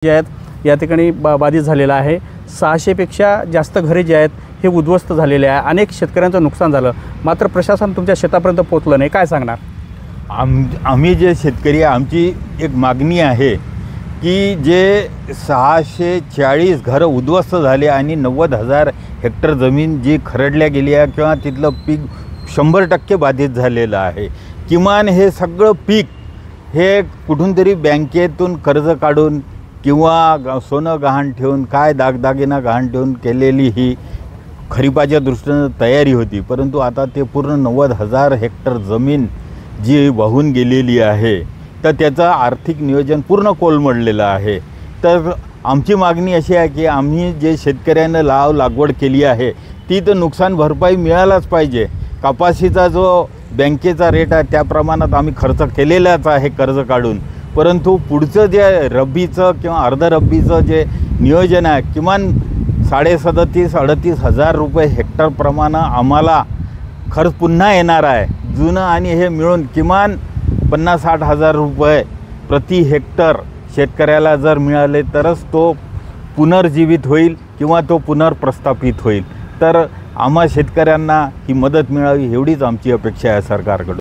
जे आहेत या ठिकाणी बाधित झालेला आहे। 600 पेक्षा जास्त घरे जे आहेत हे उद्ध्वस्त झालेले आहे। अनेक शेतकऱ्यांचं नुकसान झालं, मात्र प्रशासन तुमच्या शेतापर्यंत पोहोचलं नाही। काय सांगणार? आम्ही जे शेतकरी आमची एक मागणी आहे की जे 640 घरं उद्ध्वस्त झाले आणि 90,000 हेक्टर जमीन जी खरडल्या गेली आहे किंवा तिथलं पीक 100% बाधित झालेलं आहे। किमान हे सगळं पीक हे कुठून तरी बँकेतून कर्ज काढून किंवा सोनं गहाण ठेवून काय दागदागिना गहाण ठेवून केलेली ही खरीपाच्या दृष्टीनं तयारी होती, परंतु आता ते पूर्ण 90,000 हेक्टर जमीन जी वाहून गेलेली आहे तर त्याचं आर्थिक नियोजन पूर्ण कोलमडलेलं आहे। तर आमची मागणी अशी आहे की आम्ही जे शेतकऱ्यांना लागवड केली आहे ती तर नुकसान भरपाई मिळालाच पाहिजे। कपाशीचा जो बँकेचा रेट आहे त्या प्रमाणात आम्ही खर्च केलेलाच आहे कर्ज काढून, परंतु पुढचं जे रब्बीचं किंवा अर्ध रब्बीचं जे नियोजन आहे किमान 37,000-38 हजार रुपये हेक्टर प्रमाणे आम्हाला खर्च पुन्हा येणार आहे। जुनं आणि हे मिळून किमान 50-60 हजार रुपये प्रति हेक्टर शेतकऱ्याला जर मिळाले तरच तो पुनर्जीवित होईल किंवा तो पुनर्प्रस्थापित होईल। तर आम्हा शेतकऱ्यांना ही मदत मिळावी एवढीच आमची अपेक्षा आहे सरकारकडून।